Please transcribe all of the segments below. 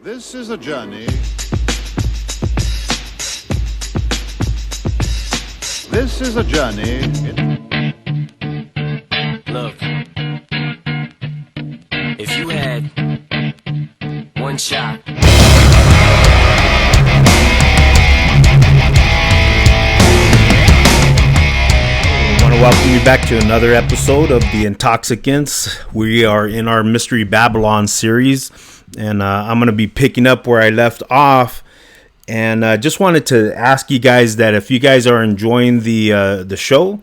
This is a journey. This is a journey. Look, if you had one shot. I want to welcome you back to another episode of The Intoxicants. We are in our Mystery Babylon series, and I'm going to be picking up where I left off. And just wanted to ask you guys that if you guys are enjoying the show,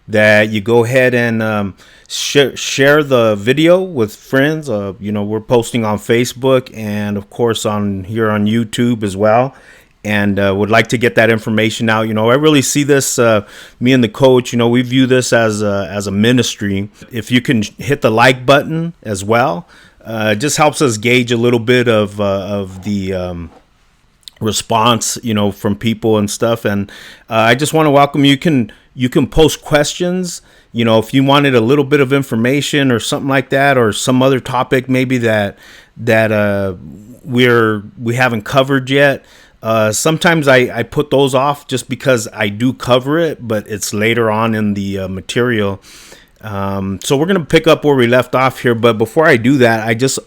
that you go ahead and share the video with friends. We're posting on Facebook and of course on here on YouTube as well. And would like to get that information out. I really see this, me and the coach, we view this as a ministry. If you can hit the like button as well, it just helps us gauge a little bit of the response, from people and stuff. And I just want to welcome you. You can post questions, if you wanted a little bit of information or something like that, or some other topic maybe that we haven't covered yet. Sometimes I put those off just because I do cover it, but it's later on in the material. So we're going to pick up where we left off here. But before I do that,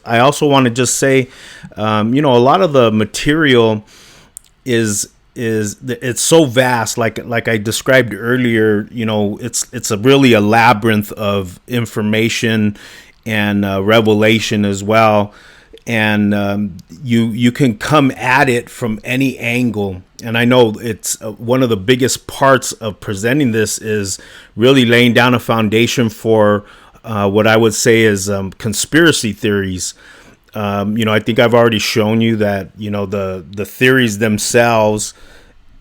I also want to just say, a lot of the material is it's so vast, like I described earlier. It's really a labyrinth of information and revelation as well. And you can come at it from any angle. And I know it's one of the biggest parts of presenting this is really laying down a foundation for what I would say is conspiracy theories. I think I've already shown you that, the theories themselves,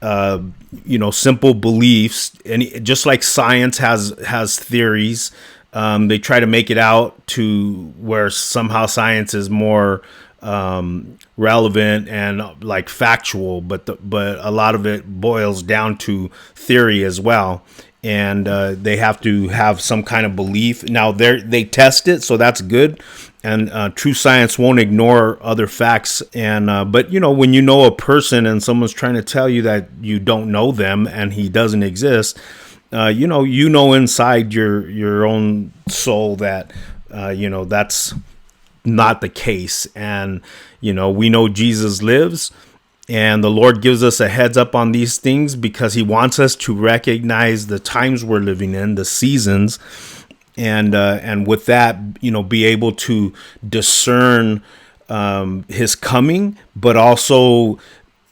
simple beliefs, and just like science has theories. They try to make it out to where somehow science is more relevant and like factual, but a lot of it boils down to theory as well. And they have to have some kind of belief. Now they test it, so that's good. And true science won't ignore other facts. And but when you know a person and someone's trying to tell you that you don't know them and he doesn't exist. Inside your own soul that, that's not the case. And, we know Jesus lives, and the Lord gives us a heads up on these things because he wants us to recognize the times we're living in, the seasons, and with that, be able to discern his coming, but also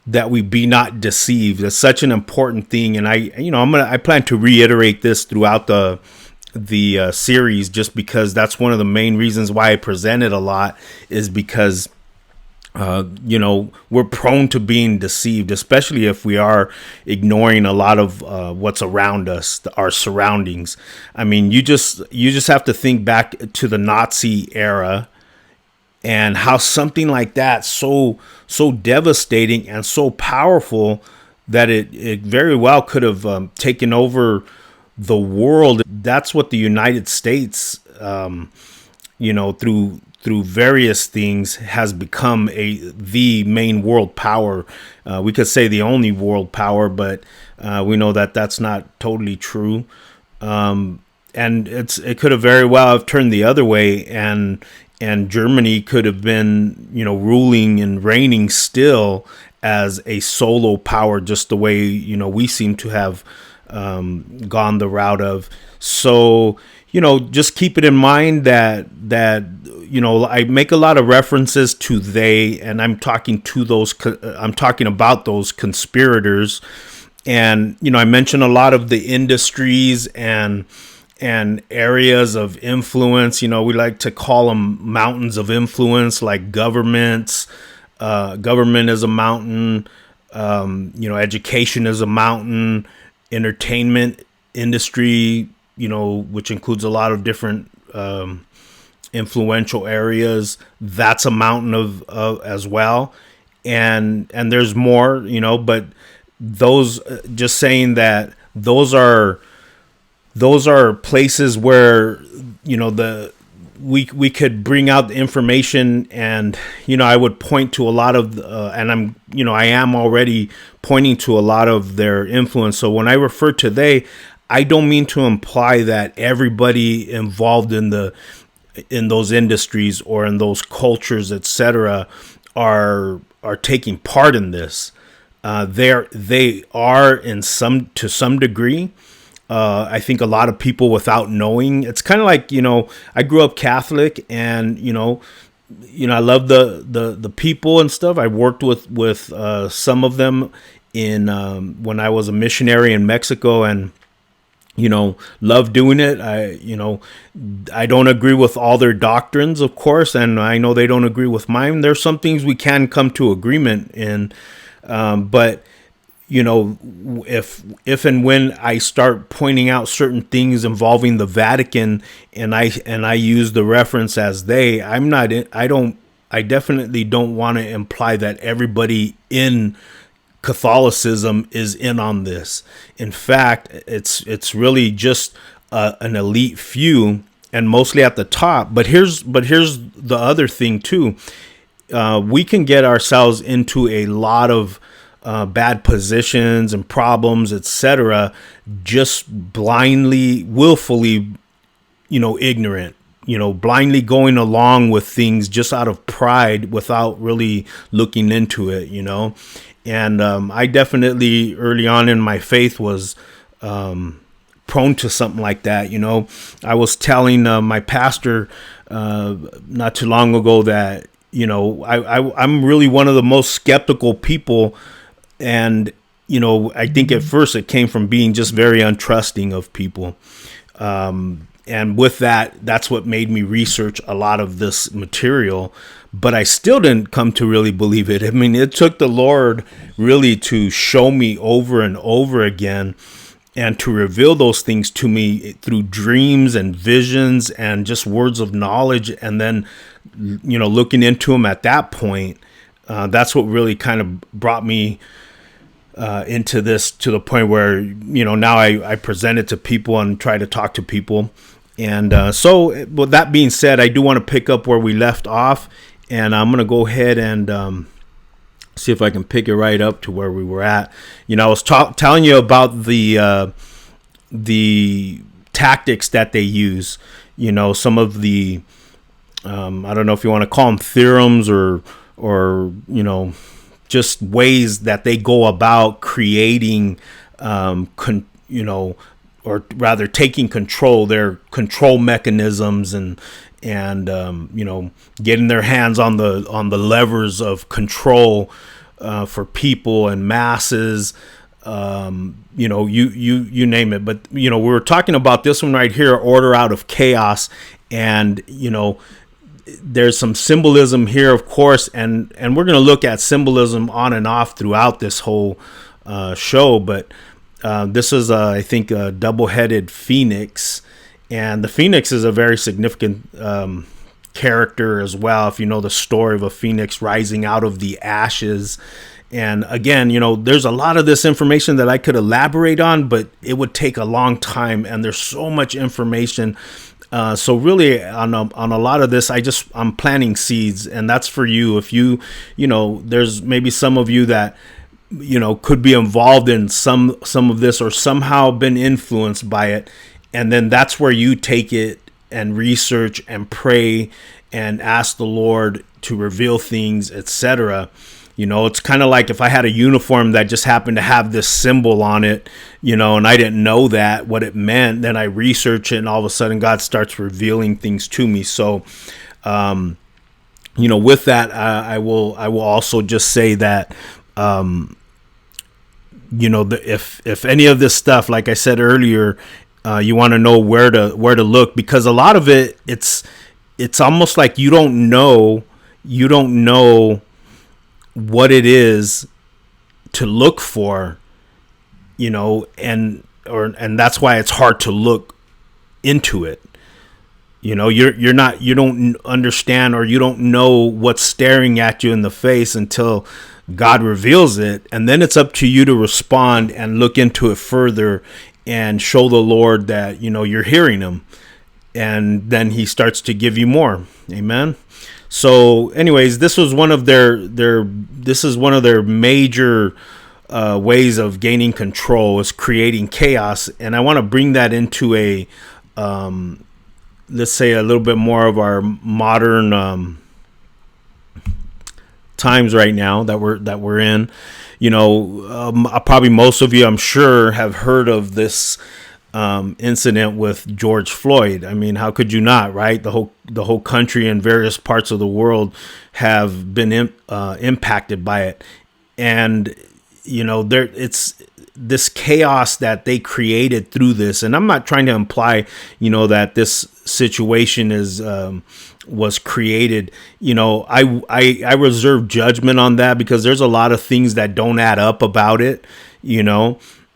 that we be not deceived. It's such an important thing, and I plan to reiterate this throughout the series, just because that's one of the main reasons why I present it a lot, is because we're prone to being deceived, especially if we are ignoring a lot of what's around us, our surroundings. I mean, you just have to think back to the Nazi era and how something like that so devastating and so powerful that it very well could have taken over the world. That's what the United States, through various things, has become the main world power. We could say the only world power, but we know that that's not totally true. And it could have very well have turned the other way, and Germany could have been, ruling and reigning still as a solo power, just the way, we seem to have gone the route of. So, just keep it in mind that I make a lot of references to they, and I'm talking about those conspirators. And, I mentioned a lot of the industries and areas of influence. We like to call them mountains of influence, like governments. Government is a mountain. Education is a mountain. Entertainment industry, which includes a lot of different influential areas, that's a mountain of as well. And there's more, but those, just saying that those are places where, we could bring out the information, and I would point to a lot of and I am already pointing to a lot of their influence. So when I refer to they, I don't mean to imply that everybody involved in those industries or in those cultures, etc., are taking part in this. They are to some degree. I think a lot of people, without knowing, it's kind of like, I grew up Catholic, and I love the people and stuff. I worked with some of them in when I was a missionary in Mexico, and love doing it. I don't agree with all their doctrines, of course, and I know they don't agree with mine. There's some things we can come to agreement in, but if and when I start pointing out certain things involving the Vatican, and I use the reference as they, I definitely don't want to imply that everybody in Catholicism is in on this. In fact, it's really just an elite few, and mostly at the top. But here's the other thing too. We can get ourselves into a lot of bad positions and problems, etc., just blindly, willfully, ignorant, blindly going along with things just out of pride without really looking into it, And I definitely early on in my faith was prone to something like that. I was telling my pastor not too long ago that, I'm really one of the most skeptical people. And, I think at first it came from being just very untrusting of people. And with that's what made me research a lot of this material. But I still didn't come to really believe it. I mean, it took the Lord really to show me over and over again, and to reveal those things to me through dreams and visions and just words of knowledge. And then, looking into them at that point, that's what really kind of brought me into this, to the point where, now I present it to people and try to talk to people. And so with that being said, I do want to pick up where we left off, and I'm going to go ahead and see if I can pick it right up to where we were at. I was telling you about the tactics that they use, some of the, I don't know if you want to call them theorems or just ways that they go about creating, or rather taking control, their control mechanisms, and getting their hands on the levers of control for people and masses, you name it. But we were talking about this one right here, Order Out of Chaos, and there's some symbolism here, of course, and we're going to look at symbolism on and off throughout this whole show. But this is, I think, a double-headed phoenix, and the phoenix is a very significant character as well. If you know the story of a phoenix rising out of the ashes. And again, there's a lot of this information that I could elaborate on, but it would take a long time, and there's so much information. So really on a lot of this, I'm planting seeds, and that's for you. If there's maybe some of you that, could be involved in some of this, or somehow been influenced by it. And then that's where you take it and research and pray and ask the Lord to reveal things, etc. It's kind of like if I had a uniform that just happened to have this symbol on it, and I didn't know what it meant, then I research it, and all of a sudden God starts revealing things to me. So, with that, I will also just say that, if any of this stuff, like I said earlier, you want to know where to look, because a lot of it, it's almost like you don't know what it is to look for, and that's why it's hard to look into it. You don't understand, or you don't know what's staring at you in the face until God reveals it. And then it's up to you to respond and look into it further and show the Lord that, you're hearing him. and then he starts to give you more. Amen. So anyways, this was one of their major ways of gaining control, is creating chaos. And I want to bring that into a let's say a little bit more of our modern times right now that we're in. Probably most of you, I'm sure, have heard of this incident with George Floyd. I mean, how could you not, right? The whole country and various parts of the world have been impacted by it, and it's this chaos that they created through this. And I'm not trying to imply, that this situation was created. I reserve judgment on that, because there's a lot of things that don't add up about it.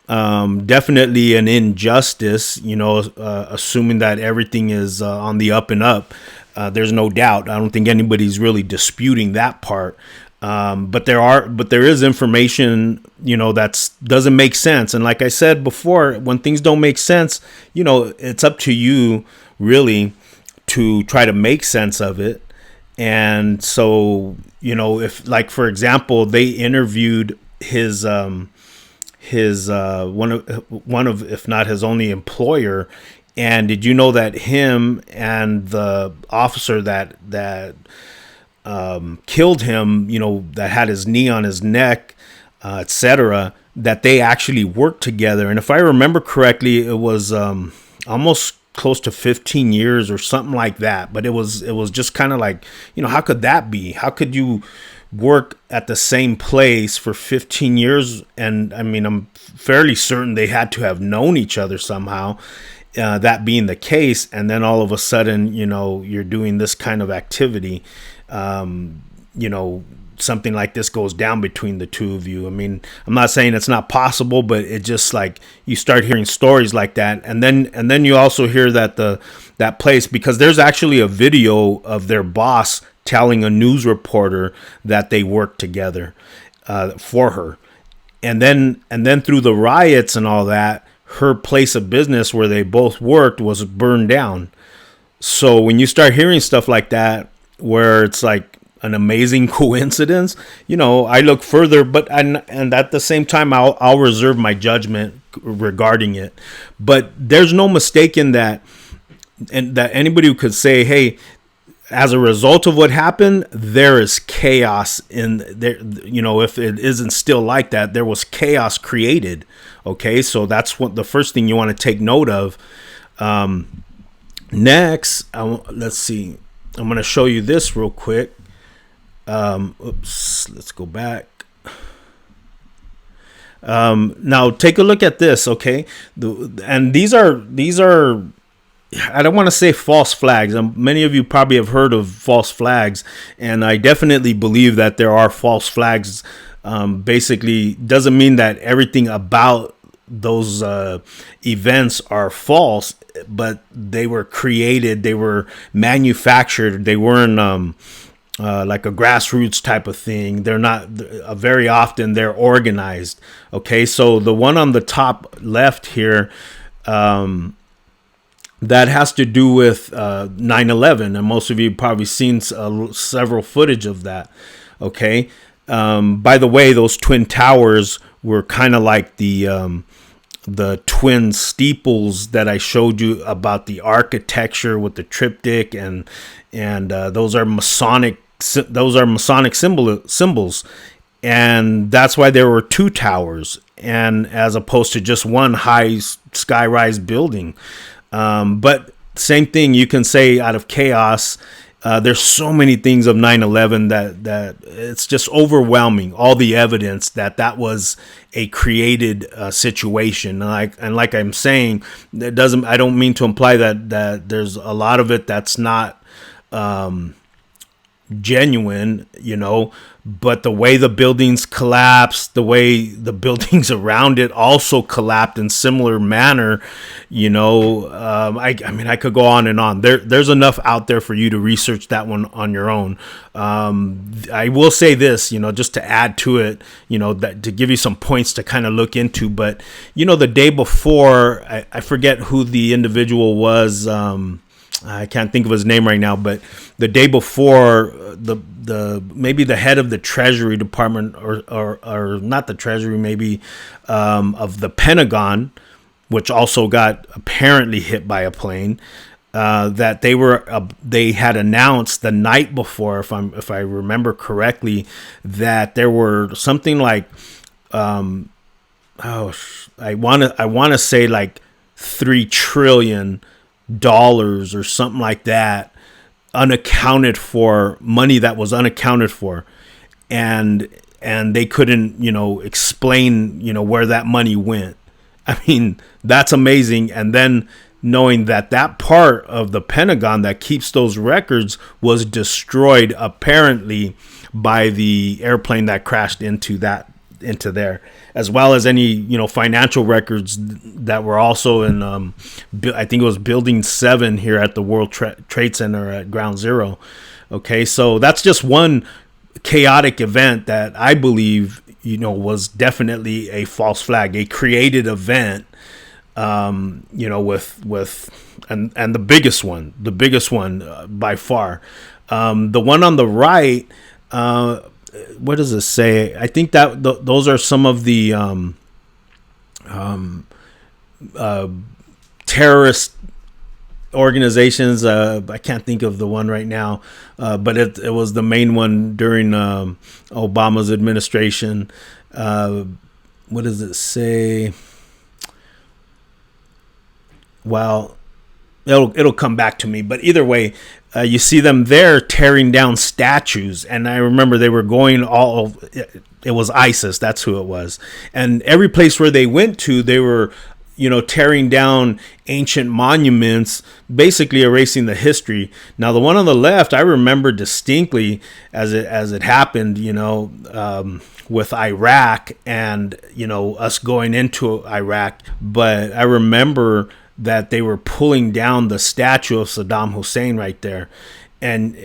Definitely an injustice, assuming that everything is on the up and up. There's no doubt. I don't think anybody's really disputing that part. But there is information, that doesn't make sense. And like I said before, when things don't make sense, it's up to you really to try to make sense of it. And so, if, like, for example, they interviewed his one of if not his only employer, and did you know that him and the officer that killed him, that had his knee on his neck, etc., that they actually worked together? And if I remember correctly, it was almost close to 15 years or something like that. But it was just kind of like, how could that be? How could you work at the same place for 15 years? And I mean, I'm fairly certain they had to have known each other somehow, that being the case. And then all of a sudden, you're doing this kind of activity. Something like this goes down between the two of you. I mean, I'm not saying it's not possible, but it just, like, you start hearing stories like that. And then you also hear that that place, because there's actually a video of their boss telling a news reporter that they worked together for her. And then through the riots and all that, her place of business where they both worked was burned down. So when you start hearing stuff like that, where it's like an amazing coincidence, I look further, and at the same time, I'll reserve my judgment regarding it. But there's no mistaking that, and that anybody who could say, hey, as a result of what happened, there is chaos in there. If it isn't still like that, there was chaos created. Okay, so that's what the first thing you want to take note of. Next, let's see. I'm going to show you this real quick. Let's go back. Now take a look at this. Okay. And these are, I don't want to say false flags. Many of you probably have heard of false flags, and I definitely believe that there are false flags. Basically doesn't mean that everything about those events are false, but they were created, they were manufactured, they weren't like a grassroots type of thing. They're not very often, they're organized. Okay, so the one on the top left here, that has to do with 9/11, and most of you probably seen several footage of that. Okay, by the way, those twin towers were kind of like the twin steeples that I showed you about, the architecture with the triptych, and those are Masonic symbols, and that's why there were two towers, and as opposed to just one high sky-rise building. But same thing you can say out of chaos. There's so many things of 9/11 that it's just overwhelming. All the evidence that was a created situation. And like I'm saying, I don't mean to imply that there's a lot of it that's not genuine, but the way the buildings collapsed, the way the buildings around it also collapsed in similar manner, I mean, I could go on and on. There's enough out there for you to research that one on your own. I will say this, just to add to it, that to give you some points to kind of look into. But, the day before, I forget who the individual was. I can't think of his name right now, but the day before, the maybe the head of the Treasury Department, or not the Treasury, maybe of the Pentagon, which also got apparently hit by a plane, that they had announced the night before, if I remember correctly, that there were something like I want to say like $3 trillion or something like that, unaccounted for, money that was unaccounted for, and they couldn't explain where that money went. I mean, that's amazing. And then knowing that part of the Pentagon that keeps those records was destroyed apparently by the airplane that crashed into there, as well as any financial records that were also in I think it was Building 7 here at the World Trade Center at Ground Zero. Okay, so that's just one chaotic event that I believe was definitely a false flag, a created event, with and the biggest one by far, the one on the right. What does it say? I think that those are some of the terrorist organizations. I can't think of the one right now, but it was the main one during Obama's administration. What does it say? Well, it'll come back to me, but either way, you see them there tearing down statues, and I remember they were going it was ISIS, that's who it was, and every place where they went to, they were tearing down ancient monuments, basically erasing the history. Now the one on the left, I remember distinctly as it happened, with Iraq and us going into Iraq, but I remember that they were pulling down the statue of Saddam Hussein right there. And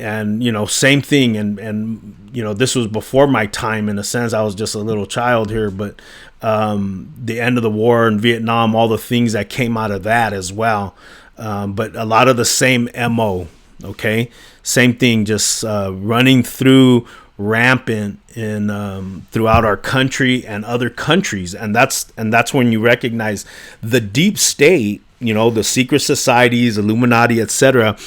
same thing. And this was before my time, in a sense. I was just a little child here, but the end of the war in Vietnam, all the things that came out of that as well. But a lot of the same MO, okay? Same thing, just running through rampant in throughout our country and other countries. And that's when you recognize the deep state, the secret societies, Illuminati, etc.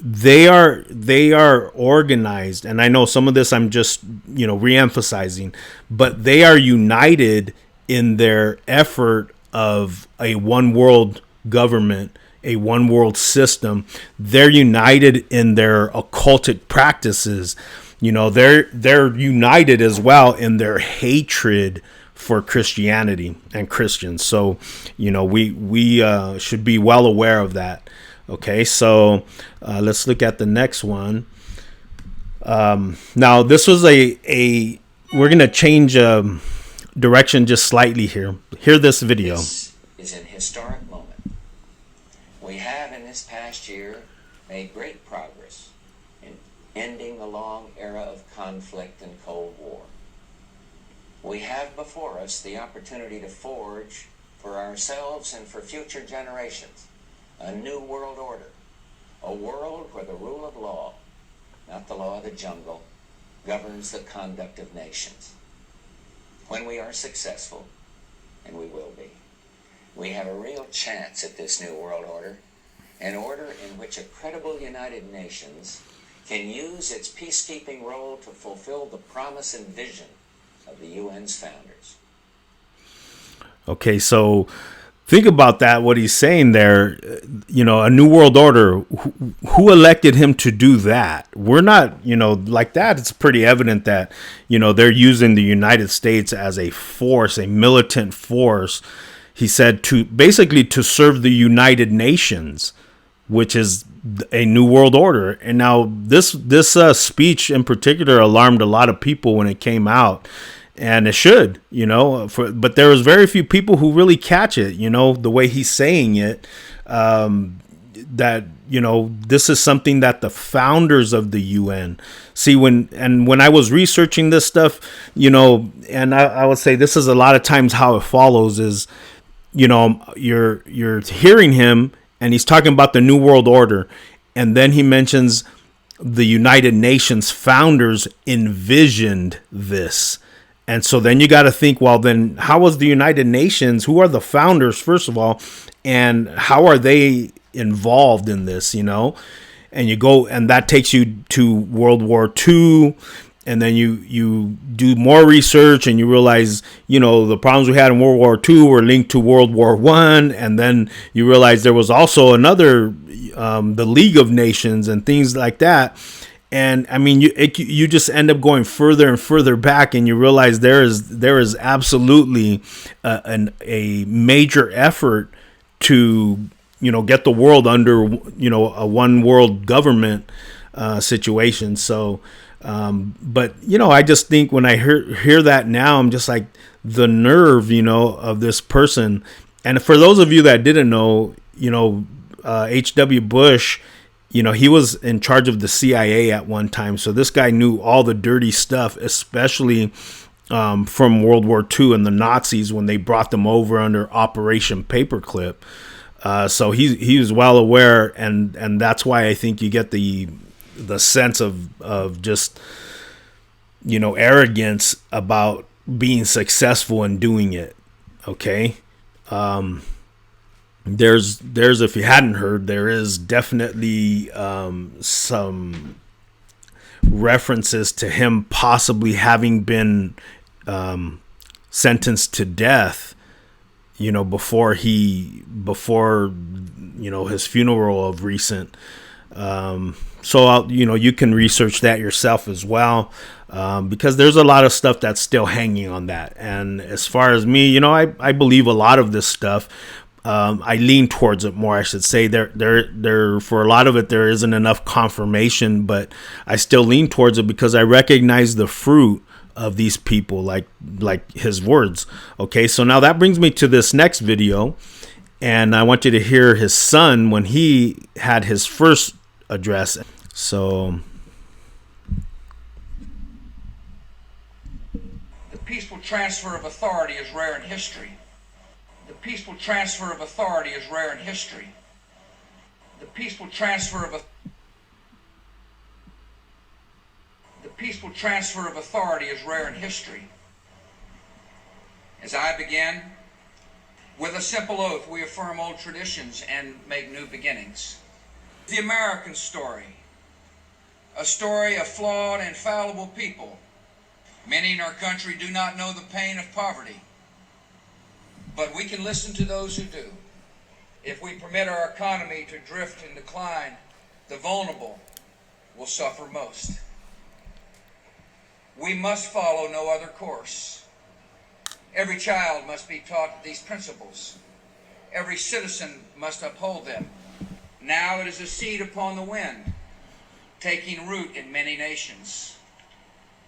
They are organized, and I know some of this I'm just re-emphasizing, but they are united in their effort of a one world government, a one world system. They're united in their occultic practices. They're united as well in their hatred for Christianity and Christians. So, we should be well aware of that. Okay, so let's look at the next one. Now, this was we're going to change direction just slightly here. Hear this video. This is an historic moment. We have in this past year made great progress in ending the long era of conflict and Cold War. We have before us the opportunity to forge for ourselves and for future generations a new world order, a world where the rule of law, not the law of the jungle, governs the conduct of nations. When we are successful, and we will be, we have a real chance at this new world order, an order in which a credible United Nations can use its peacekeeping role to fulfill the promise and vision of the UN's founders. Okay, so think about that, what he's saying there, a new world order. Who elected him to do that? We're not, like that. It's pretty evident that, they're using the United States as a force, a militant force. He said to serve the United Nations, which is a new world order. And now this speech in particular alarmed a lot of people when it came out. And it should, but there was very few people who really catch it, the way he's saying it, that, this is something that the founders of the UN see. When I was researching this stuff, and I would say this is a lot of times how it follows is, you're hearing him and he's talking about the New World Order. And then he mentions the United Nations founders envisioned this. And so then you got to think, well, then how was the United Nations? Who are the founders, first of all? And how are they involved in this, you know? And you go, and that takes you to World War II. And then you do more research and you realize, you know, the problems we had in World War II were linked to World War I. And then you realize there was also another, the League of Nations and things like that. And I mean, you just end up going further and further back, and you realize there is absolutely a major effort to, you know, get the world under, you know, a one world government situation. So, but you know, I just think when I hear that now, I'm just like, the nerve, you know, of this person. And for those of you that didn't know, you know, H.W. Bush, you know, he was in charge of the CIA at one time. So this guy knew all the dirty stuff, especially from World War II and the Nazis when they brought them over under Operation Paperclip. So he was well aware, and that's why I think you get the sense of just, you know, arrogance about being successful in doing it. Okay. There's if you hadn't heard, there is definitely some references to him possibly having been sentenced to death, you know, before you know, his funeral of recent. So you know, you can research that yourself as well, because there's a lot of stuff that's still hanging on that. And as far as me, you know, I believe a lot of this stuff. I lean towards it more, I should say. There for a lot of it, there isn't enough confirmation, but I still lean towards it because I recognize the fruit of these people, like his words. Okay, so now that brings me to this next video, and I want you to hear his son when he had his first address. So, the peaceful transfer of authority is rare in history. The peaceful transfer of authority is rare in history. The peaceful transfer of authority is rare in history. As I begin, with a simple oath, we affirm old traditions and make new beginnings. The American story, a story of flawed and fallible people. Many in our country do not know the pain of poverty. But we can listen to those who do. If we permit our economy to drift and decline, the vulnerable will suffer most. We must follow no other course. Every child must be taught these principles. Every citizen must uphold them. Now it is a seed upon the wind, taking root in many nations.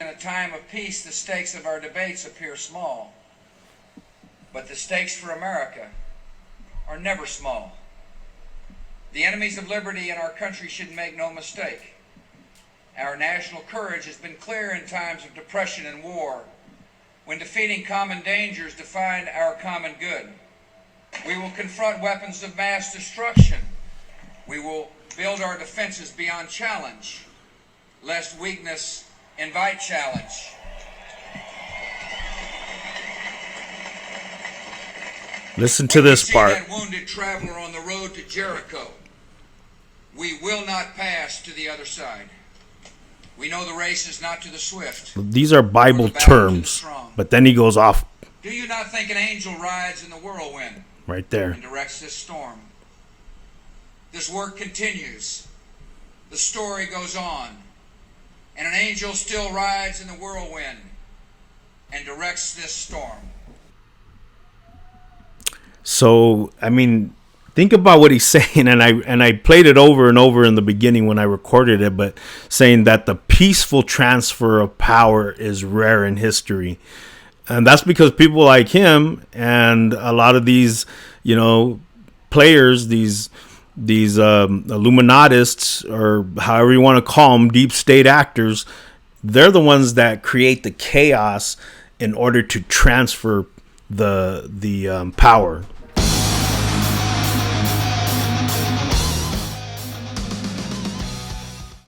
In a time of peace, the stakes of our debates appear small. But the stakes for America are never small. The enemies of liberty in our country should make no mistake. Our national courage has been clear in times of depression and war, when defeating common dangers defined our common good. We will confront weapons of mass destruction. We will build our defenses beyond challenge, lest weakness invite challenge. listen to this part. That wounded traveler on the road to Jericho. We will not pass to the other side. We know the race is not to the swift. These are Bible terms, but then he goes off. Do you not think an angel rides in the whirlwind? Right there. And directs this storm. This work continues. The story goes on. And an angel still rides in the whirlwind and directs this storm. So, I mean, think about what he's saying, and I played it over and over in the beginning when I recorded it, but saying that the peaceful transfer of power is rare in history. And that's because people like him and a lot of these, you know, players, these Illuminatists, or however you want to call them, deep state actors, they're the ones that create the chaos in order to transfer the power.